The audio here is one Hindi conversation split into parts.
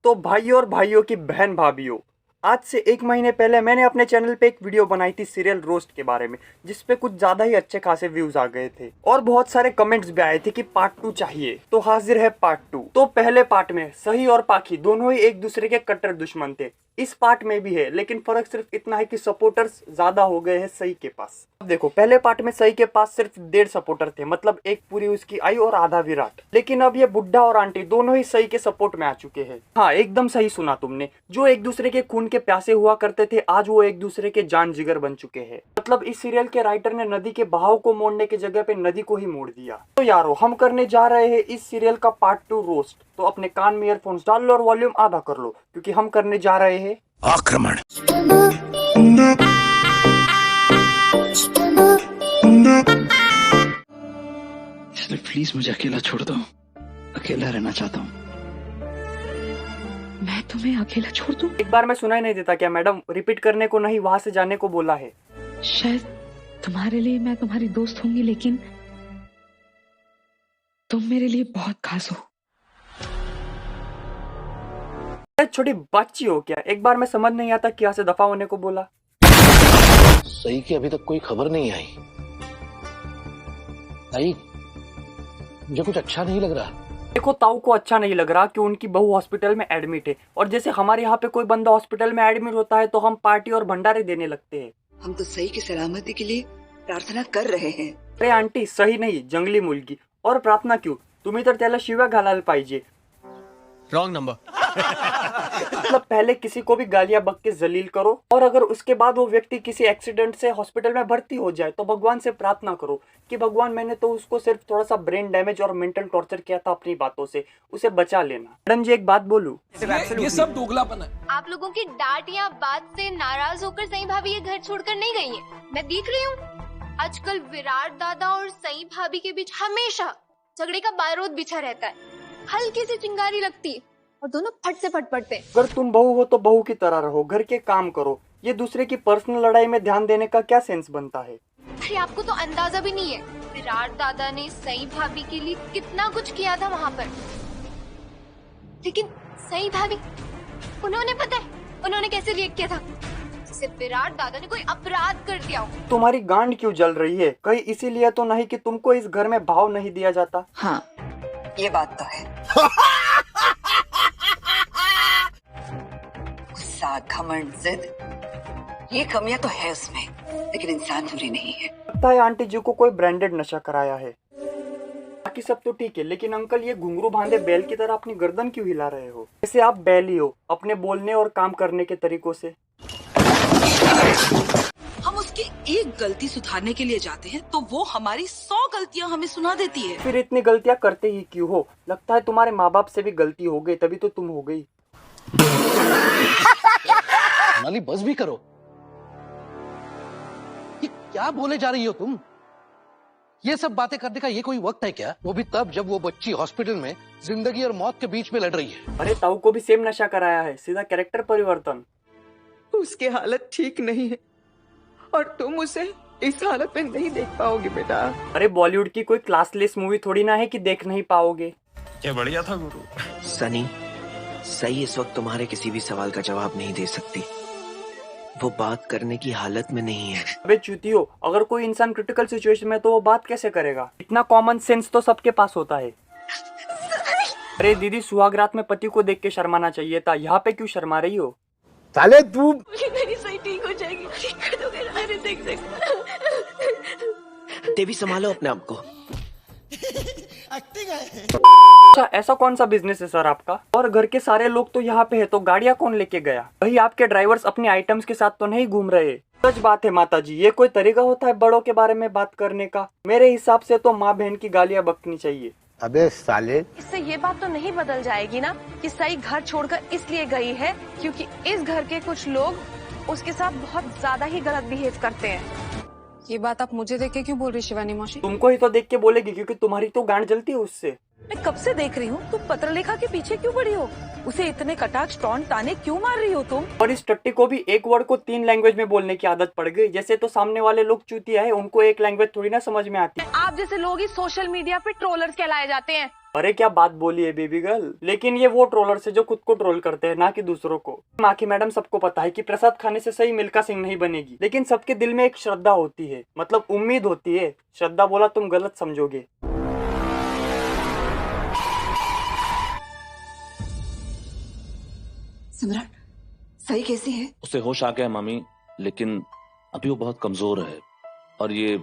तो भाइयों और भाइयों की बहन भाभीियों, आज से 1 महीने पहले मैंने अपने चैनल पे एक वीडियो बनाई थी सीरियल रोस्ट के बारे में, जिसपे कुछ ज्यादा ही अच्छे खासे व्यूज आ गए थे और बहुत सारे कमेंट्स भी आए थे कि पार्ट 2 चाहिए। तो हाजिर है पार्ट 2। तो पहले पार्ट में सही और पाखी दोनों ही एक दूसरे के कट्टर दुश्मन थे। इस पार्ट में भी है, लेकिन फर्क सिर्फ इतना है कि सपोर्टर्स ज्यादा हो गए हैं सही के पास। अब देखो, पहले पार्ट में सही के पास सिर्फ 1.5 सपोर्टर थे, मतलब एक पूरी उसकी आई और आधा विराट। लेकिन अब ये बुड्ढा और आंटी दोनों ही सही के सपोर्ट में आ चुके हैं। हाँ, एकदम सही सुना तुमने। जो एक दूसरे के खून के प्यासे हुआ करते थे, आज वो एक दूसरे के जान जिगर बन चुके हैं। मतलब इस सीरियल के राइटर ने नदी के बहाव को मोड़ने की जगह पे नदी को ही मोड़ दिया। तो यारो, हम करने जा रहे हैं इस सीरियल का पार्ट 2 रोस्ट। तो अपने कान में ईयरफोन्स डाल लो और वॉल्यूम आधा कर लो, क्योंकि हम करने जा रहे हैं आक्रमण। प्लीज मुझे अकेला छोड़ दो, अकेला रहना चाहता हूँ। मैं तुम्हें अकेला छोड़ दूं? एक बार में सुनाई नहीं देता क्या मैडम? रिपीट करने को नहीं, वहां से जाने को बोला है। शायद तुम्हारे लिए मैं तुम्हारी दोस्त होंगी, लेकिन तुम मेरे लिए बहुत खास हो। छोटी बच्ची हो क्या? एक बार में समझ नहीं आता क्या से दफा होने को बोला। सही की अभी तक कोई खबर नहीं आई। ताई, मुझे कुछ अच्छा नहीं लग रहा। देखो, ताऊ को अच्छा नहीं लग रहा कि उनकी बहू हॉस्पिटल में एडमिट है, और जैसे हमारे यहाँ पे कोई बंदा हॉस्पिटल में एडमिट होता है तो हम पार्टी और भंडारे देने लगते हैं। हम तो सही की सलामती के लिए प्रार्थना कर रहे हैं। अरे आंटी, सही नहीं, जंगली मुलगी। और प्रार्थना क्यों? तुम्ही तर त्याला शिव्या घालायला पाहिजे। Wrong number. मतलब पहले किसी को भी गालियां बक के जलील करो, और अगर उसके बाद वो व्यक्ति किसी एक्सीडेंट से हॉस्पिटल में भर्ती हो जाए तो भगवान से प्रार्थना करो कि भगवान, मैंने तो उसको सिर्फ थोड़ा सा ब्रेन डैमेज और मेंटल टॉर्चर किया था अपनी बातों से, उसे बचा लेना। मैडम जी, एक बात बोलूं? ये सब दोगलापन है। आप लोगों की डांट या बात से नाराज होकर सई भाभी ये घर छोड़कर नहीं गई है। मैं देख रही हूँ आजकल विराट दादा और सई भाभी के बीच हमेशा झगड़े का बारूद बिछा रहता है। हल्की सी चिंगारी लगती है और दोनों फट से फट पड़ते हैं। अगर तुम बहू हो तो बहू की तरह रहो, घर के काम करो। ये दूसरे की पर्सनल लड़ाई में ध्यान देने का क्या सेंस बनता है? अरे आपको तो अंदाजा भी नहीं है विराट दादा ने सई भाभी के लिए कितना कुछ किया था वहाँ पर। लेकिन सई भाभी, उन्होंने पता है उन्होंने कैसे रिएक्ट किया था? जैसे विराट दादा ने कोई अपराध कर दिया हो। तुम्हारी गांड क्यों जल रही है? कहीं इसीलिए तो नहीं कि तुमको इस घर में भाव नहीं दिया जाता? हाँ, ये बात तो है। गुस्सा, घमंड, जिद, ये कमियां तो है उसमें, लेकिन इंसान पूरी नहीं है। लगता है आंटी जी को कोई ब्रांडेड नशा कराया है। बाकी सब तो ठीक है, लेकिन अंकल, ये घुंघरू बांधे बैल की तरह अपनी गर्दन क्यों हिला रहे हो? जैसे आप बैल ही हो अपने बोलने और काम करने के तरीकों से। हम उसकी एक गलती सुधारने के लिए जाते हैं तो वो हमारी 100 गलतियां हमें सुना देती है। फिर इतनी गलतियां करते ही क्यों हो? लगता है तुम्हारे माँ बाप से भी गलती हो गई, तभी तो तुम हो गई। नाली, बस भी करो। ये क्या बोले जा रही हो तुम? ये सब बातें करने का ये कोई वक्त है क्या? वो भी तब जब वो बच्ची हॉस्पिटल में जिंदगी और मौत के बीच में लड़ रही है। अरे ताऊ को भी सेम नशा कराया है, सीधा कैरेक्टर परिवर्तन। उसकी हालत ठीक नहीं है और तुम उसे इस हालत में नहीं देख पाओगे बेटा। अरे बॉलीवुड की कोई क्लासलेस मूवी थोड़ी ना है कि देख नहीं पाओगे। क्या बढ़िया था गुरु। सनी, सही इस वक्त तुम्हारे किसी भी सवाल का जवाब नहीं दे सकती। वो बात करने की हालत में नहीं है। अबे चूतियो, अगर कोई इंसान क्रिटिकल सिचुएशन में तो वो बात कैसे करेगा? इतना कॉमन सेंस तो सबके पास होता है। अरे दीदी, सुहाग रात में पति को देख के शर्माना चाहिए था, यहाँ पे क्यों शर्मा रही हो? साले तू। मेरी सही ठीक हो जाएगी, ठीक कर दोगे? अरे देख देख। देवी, संभालो अपने आप को। अच्छा, ऐसा कौन सा बिजनेस है सर आपका? और घर के सारे लोग तो यहाँ पे है, तो गाड़ियाँ कौन लेके गया? वही आपके ड्राइवर्स अपने आइटम्स के साथ तो नहीं घूम रहे? सच बात है माता जी, ये कोई तरीका होता है बड़ों के बारे में बात करने का? मेरे हिसाब से तो माँ बहन की गालियाँ बकनी चाहिए। अबे साले, इससे ये बात तो नहीं बदल जाएगी ना कि सई घर छोड़कर इसलिए गई है क्योंकि इस घर के कुछ लोग उसके साथ बहुत ज्यादा ही गलत बिहेव करते हैं। ये बात आप मुझे देख के क्यों बोल रही शिवानी मौसी? तुमको ही तो देख के बोलेगी, क्योंकि तुम्हारी तो गांड जलती है उससे। मैं कब से देख रही हूँ तुम पत्रलेखा के पीछे क्यों पड़ी हो? उसे इतने कटाक्ष टॉन्ट ताने क्यों मार रही हो तुम? और इस टट्टी को भी एक वर्ड को 3 लैंग्वेज में बोलने की आदत पड़ गई। जैसे तो सामने वाले लोग चूतिया है, उनको एक लैंग्वेज थोड़ी ना समझ में आती। आप जैसे लोग ही सोशल मीडिया पे ट्रोलर्स कहलाए जाते हैं। अरे क्या बात बोली है बेबी गर्ल। लेकिन ये वो ट्रोलर्स है जो खुद को ट्रोल करते हैं, ना कि दूसरों को। माखी मैडम सबको पता है कि प्रसाद खाने से सही मिल्खा सिंह नहीं बनेगी, लेकिन सबके दिल में एक श्रद्धा होती है, मतलब उम्मीद होती है। श्रद्धा बोला तुम गलत समझोगे। सम्राट सही कैसी है? उसे होश आ गया है मामी, लेकिन अभी वो बहुत कमजोर है और ये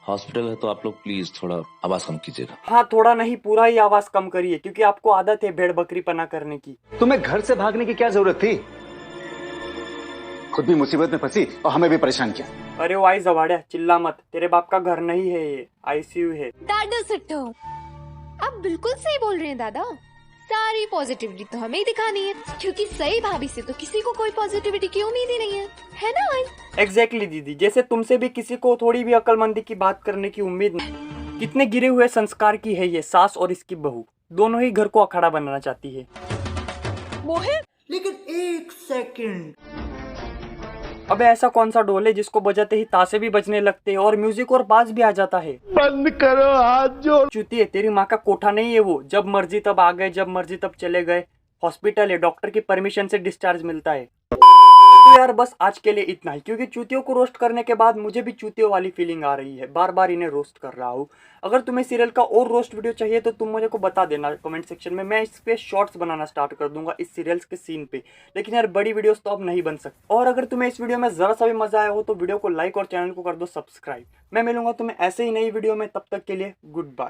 हॉस्पिटल है, तो आप लोग प्लीज थोड़ा आवाज कम कीजिएगा। हाँ, थोड़ा नहीं पूरा ही आवाज कम करिए, क्योंकि आपको आदत है भेड़ बकरी पना करने की। तुम्हें घर से भागने की क्या जरूरत थी? खुद भी मुसीबत में फंसी और हमें भी परेशान किया। अरे वो आई जवाड़िया, चिल्ला मत, तेरे बाप का घर नहीं है, ये आईसीयू है। दादा सुट्टो, आप बिल्कुल सही बोल रहे हैं दादा। सारी पॉजिटिविटी तो हमें ही दिखानी है, क्योंकि सही भाभी से तो किसी को कोई पॉजिटिविटी की उम्मीद ही नहीं है ना भाई? एग्जैक्टली दीदी, जैसे तुमसे भी किसी को थोड़ी भी अक्लमंदी की बात करने की उम्मीद नहीं। कितने गिरे हुए संस्कार की है ये सास और इसकी बहू, दोनों ही घर को अखाड़ा बनाना चाहती है। मोहित, लेकिन एक सेकंड, अबे ऐसा कौन सा ढोल है जिसको बजाते ही ताशे भी बजने लगते हैं और म्यूजिक और बाज भी आ जाता है? बंद करो हाथ जोड़। चूतिए, तेरी माँ का कोठा नहीं है वो, जब मर्जी तब आ गए, जब मर्जी तब चले गए। हॉस्पिटल है, डॉक्टर की परमिशन से डिस्चार्ज मिलता है। तो यार बस आज के लिए इतना ही, क्योंकि चूतियों को रोस्ट करने के बाद मुझे भी चूतियों वाली फीलिंग आ रही है, बार बार इन्हें रोस्ट कर रहा हूँ। अगर तुम्हें सीरियल का और रोस्ट वीडियो चाहिए तो तुम मुझे को बता देना कमेंट सेक्शन में, मैं इस पे शॉर्ट्स बनाना स्टार्ट कर दूंगा इस सीरियल्स के सीन पे। लेकिन यार बड़ी वीडियोस तो अब नहीं बन सकती। और अगर तुम्हें इस वीडियो में जरा सा भी मजा आया हो तो वीडियो को लाइक और चैनल को कर दो सब्सक्राइब। मैं मिलूंगा तुम्हें ऐसे ही नई वीडियो में, तब तक के लिए गुड बाय।